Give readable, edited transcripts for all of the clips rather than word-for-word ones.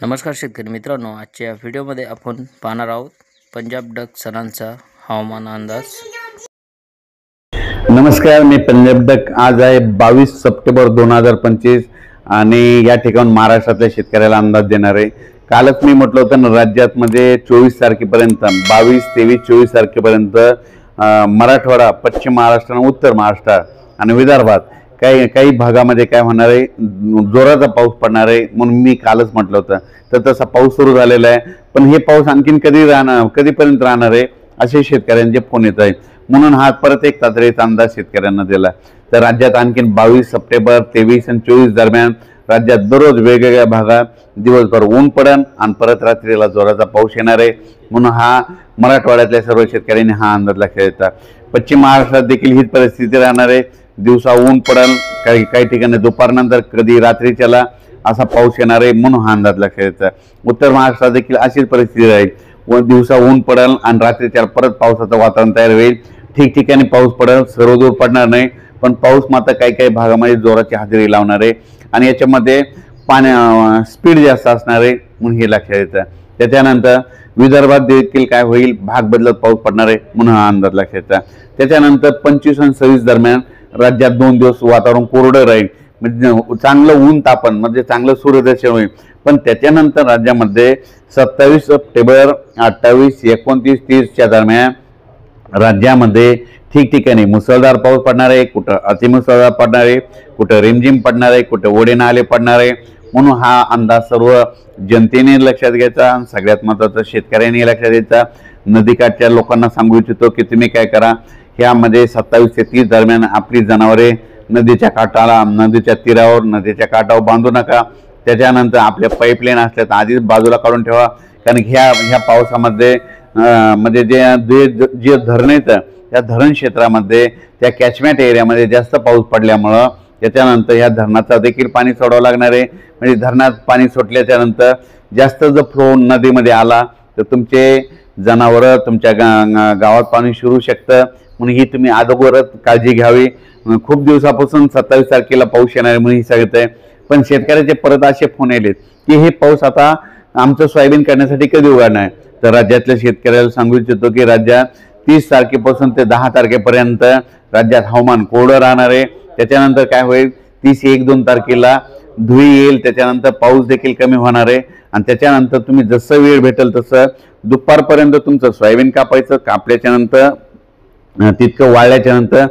नमस्कार शेतकरी मित्रांनो, आजच्या या व्हिडिओमध्ये आपण पाहणार आहोत पंजाब डक सणांचा हवामान अंदाज। नमस्कार, मी पंजाब डक। आज आहे 22 सप्टेंबर 2025 आणि या ठिकाणी महाराष्ट्रातल्या शेतकऱ्याला अंदाज देणार आहे। कालच मी म्हटलं होतं ना, राज्यामध्ये 24 तारखेपर्यंत 22, 23, 24 तारखेपर्यंत मराठवाडा, पश्चिम महाराष्ट्र, उत्तर महाराष्ट्र आणि विदर्भात काही भागामध्ये काय होणार आहे, जोराचा पाऊस पडणार आहे म्हणून मी कालच म्हटलं होतं। तर तसा पाऊस सुरू झालेला आहे, पण हे पाऊस आणखीन कधीपर्यंत राहणार आहे असे शेतकऱ्यांचे फोन येत आहेत, म्हणून हा परत एक तातडीचा अंदाज शेतकऱ्यांना दिला। तर राज्यात आणखीन 22 सप्टेंबर, 23 आणि 24 दरम्यान राज्यात दररोज वेगवेगळ्या भागात दिवसभर ऊन पडेल आणि परत रात्रीला जोराचा पाऊस येणार आहे, म्हणून हा मराठवाड्यातल्या सर्व शेतकऱ्यांनी हा अंदाज लक्षात घेतला। पश्चिम महाराष्ट्रात देखील हीच परिस्थिती राहणार आहे, दिवसा ऊन पडेल, काही ठिकाणी दुपारनंतर कधी रात्रीच्याला असा पाऊस येणार आहे, म्हणून हा अंदाज लक्षात घेतला। उत्तर महाराष्ट्रात देखील अशीच परिस्थिती राहील, दिवसा ऊन पडेल आणि रात्रीच्या परत पावसाचं वातावरण तयार होईल। ठिकठिकाणी पाऊस पडेल, सर्वदूर पडणार नाही, पण पाऊस मात्र काही भागामध्ये जोराची हजेरी लावणार आहे आणि याच्यामध्ये स्पीड जास्त असणार आहे, म्हणून हे लक्षात येतं। त्याच्यानंतर विदर्भात देखील काय होईल, भाग बदलत पाऊस पडणार आहे, म्हणून हा अंदाज लक्षात येतं। त्याच्यानंतर 25 आणि 26 दरम्यान राज्यात 2 दिवस वातावरण कोरडं राहील, म्हणजे चांगलं ऊन तापन, म्हणजे चांगलं सूर्यदर्शन होईल। पण त्याच्यानंतर राज्यामध्ये 27 सप्टेंबर, 28, 29, 30च्या दरम्यान राज्यामध्ये ठिकठिकाणी मुसळधार पाऊस पडणार आहे, कुठं अतिमुसळधार पडणार आहे, कुठं रिमझिम पडणार आहे, कुठं ओढे नाले पडणार आहे, म्हणून हा अंदाज सर्व जनतेने लक्षात घ्यायचा। सगळ्यात महत्त्वाचं शेतकऱ्यांनी लक्षात घ्यायचा। नदीकाठच्या लोकांना सांगू इच्छितो की तुम्ही काय करा, ह्यामध्ये 27 ते 30 दरम्यान आपली जनावरे नदीच्या काठाला, नदीच्या तीरावर, नदीच्या काठावर बांधू नका। त्याच्यानंतर आपल्या पाईपलाईन असल्यात आधीच बाजूला काढून ठेवा, कारण ह्या पावसामध्ये म्हणजे जे धरण आहेत त्या धरण क्षेत्रामध्ये, त्या कॅचमेंट एरियामध्ये जास्त पाऊस पडल्यामुळं त्याच्यानंतर ह्या धरणाचा देखील पाणी सोडावं लागणार आहे। म्हणजे धरणात पाणी सोडल्याच्या नंतर जास्त जर फ्लो नदीमध्ये आला तर तुमचे जनावरं तुमच्या गावात पाणी शिरू शकतं, म्हणून ही तुम्ही अगोदरच काळजी घ्यावी। खूप दिवसापासून 27 तारखेला पाऊस येणार आहे म्हणून ही सांगत आहे, पण शेतकऱ्याचे परत असे फोन आलेत की हे पाऊस आता आमचं सोयाबीन करण्यासाठी कधी उघडणार आहे। तर राज्यातल्या शेतकऱ्याला सांगू इच्छितो की राज्यात 30 तारखेपासून ते 10 तारखेपर्यंत राज्यात हवामान कोरडं राहणार आहे। त्याच्यानंतर काय होईल, 30, 1, 2 तारखेला धुळी येईल, त्याच्यानंतर पाऊस देखील कमी होणार आहे आणि त्याच्यानंतर तुम्ही जसं वेळ भेटेल तसं दुपारपर्यंत तुमचं सोयाबीन कापायचं। कापल्याच्या नंतर तितकं वाळल्याच्या नंतर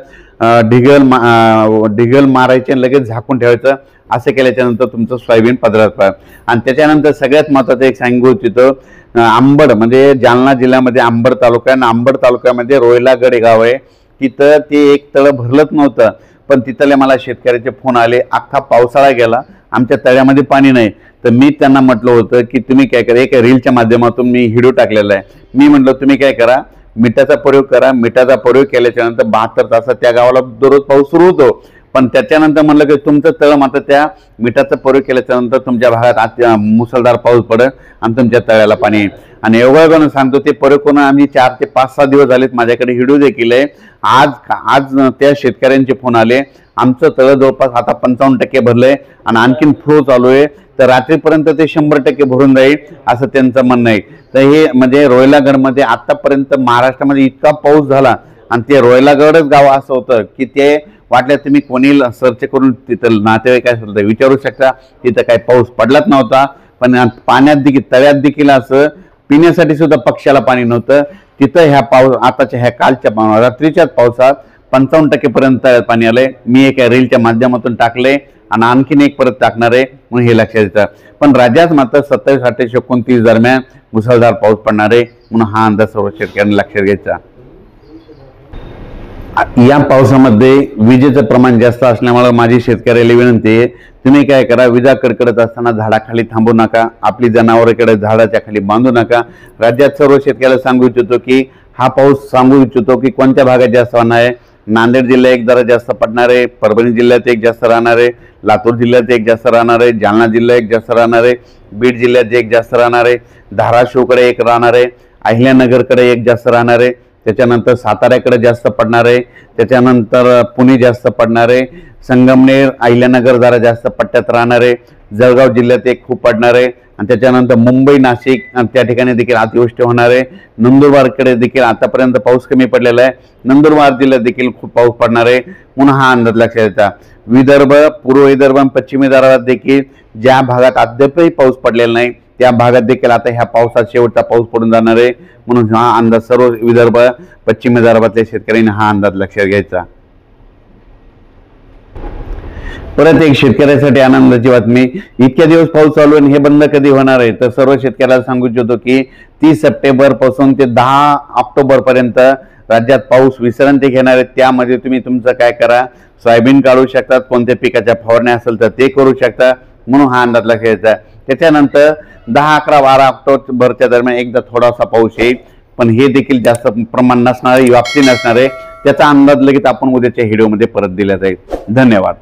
ढिगल मारायचे आणि लगेच झाकून ठेवायचं। असं केल्याच्या नंतर तुमचं सोयाबीन पदरात पडेल। आणि त्याच्यानंतर सगळ्यात महत्त्वाचं एक सांगू इच्छितो, अंबड म्हणजे जालना जिल्ह्यामध्ये अंबड तालुका आहे, अंबड तालुक्यामध्ये रोयलागड हे गाव आहे, तिथं ते एक तळं भरलंच नव्हतं, पण तिथले मला शेतकऱ्याचे फोन आले, अख्खा पावसाळा गेला, आमच्या तळ्यामध्ये पाणी नाही। तर मी त्यांना म्हटलं होतं की तुम्ही काय करा, एक रीलच्या माध्यमातून मी व्हिडिओ टाकलेला आहे, मी म्हटलं तुम्ही काय करा, मिठाचा प्रयोग करा। मिठाचा प्रयोग केल्याच्या नंतर 72 तासात त्या गावाला दररोज पाऊस सुरू होतो, पण त्याच्यानंतर म्हणलं की तुमचं तळ मात्र त्या मिठाचा प्रयोग केल्याच्या नंतर तुमच्या भागात मुसळधार पाऊस पडेल आणि तुमच्या तळ्याला पाणी येईल। आणि एवढं सांगतो, ते प्रयोग करून आम्ही 4 ते 5-6 दिवस झालेत, माझ्याकडे व्हिडिओ देखील आहे। आज त्या शेतकऱ्यांचे फोन आले, आमचं तळ जवळपास आता 55% भरलंय आणि आणखीन फ्लो चालू आहे, तर रात्रीपर्यंत ते 100% भरून जाईल असं त्यांचं म्हणणं आहे। तर हे म्हणजे रोयलागडमध्ये आतापर्यंत महाराष्ट्रामध्ये इतका पाऊस झाला आणि ते रोयलागडच गाव असं होतं की ते वाटलं तुम्ही कोणी सर्च करून तिथं नातेवाईक काय विचारू शकता, तिथं काही पाऊस पडलाच नव्हता। पण पाण्यात देखील, तळ्यात देखील असं पिण्यासाठी सुद्धा पक्षाला पाणी नव्हतं। तिथं ह्या आताच्या ह्या कालच्या रात्रीच्याच पावसात 55% पर्यंत पाणी आलंय। मी एका रीलच्या माध्यमातून टाकले आणि आणखीन एक परत टाकणार आहे, म्हणून हे लक्षात येतं। पण राज्यात मात्र 27, 28, 29 दरम्यान मुसळधार पाऊस पडणार आहे, म्हणून हा अंदाज सर्व शेतकऱ्यांनी लक्षात घ्यायचा। या पावसामध्ये विजेचं प्रमाण जास्त असल्यामुळे माझी शेतकऱ्याला विनंती आहे, तुम्ही काय करा, विजा कडकडत असताना झाडाखाली थांबू नका, आपली जनावरांकडे झाडाच्या खाली बांधू नका। राज्यात सर्व शेतकऱ्याला सांगू इच्छितो की हा पाऊस सांगू इच्छितो की कोणत्या भागात जास्त होणार आहे। नांदेड जिल्ह्यात एक जरा जास्त पडणार आहे, परभणी जिल्ह्यात एक जास्त राहणार आहे, लातूर जिल्ह्यात एक जास्त राहणार आहे, जालना जिल्ह्यात एक जास्त राहणार आहे, बीड जिल्ह्यात एक जास्त राहणार आहे, धाराशिवकडे एक राहणार आहे, अहिल्यानगरकडे एक जास्त राहणार आहे, त्याच्यानंतर साताऱ्याकडे जास्त पडणार आहे, त्याच्यानंतर पुणे जास्त पडणार आहे, संगमनेर, अहिल्यानगर जरा जास्त पट्ट्यात राहणार आहे, जळगाव जिल्ह्यात एक खूप पडणार आहे आणि त्याच्यानंतर मुंबई नाशिक आणि त्या ठिकाणी देखील अतिवृष्टी होणार आहे। नंदुरबारकडे देखील आतापर्यंत पाऊस कमी पडलेला आहे, नंदुरबार जिल्ह्यात देखील खूप पाऊस पडणार आहे म्हणून हा अंदाज लक्षात येता। विदर्भ, पूर्व विदर्भ आणि पश्चिम विदर्भात देखील ज्या भागात अद्यापही पाऊस पडलेला नाही त्या भागात देखील आता ह्या पावसात शेवटचा पाऊस पडून जाणार आहे म्हणून हा अंदाज सर्व विदर्भ पश्चिम विदर्भातल्या शेतकऱ्यांनी हा अंदाज लक्षात घ्यायचा। परत एक शेतकऱ्यासाठी आनंदाची बातमी, इतक्या दिवस पाऊस चालू आणि हे बंद कधी होणार आहे तर सर्व शेतकऱ्याला सांगू इच्छितो की 30 सप्टेंबर पासून ते 10 ऑक्टोबर पर्यंत राज्यात पाऊस विश्रांती घेणार आहे। त्यामध्ये तुम्ही तुमचं काय करा, सोयाबीन काढू शकतात, कोणत्या पिकाच्या फवारण्या असेल तर ते करू शकता म्हणून हा अंदाज लक्षात घ्यायचा। त्याच्यानंतर 10, 11, 12 ऑक्टोबरच्या दरम्यान एकदा थोडासा पाऊस येईल पण हे देखील जास्त प्रमाण नसणार आहे, व्याप्ती नसणार आहे, त्याचा अंदाज लगेच आपण उद्याच्या व्हिडिओमध्ये परत दिला जाईल। धन्यवाद।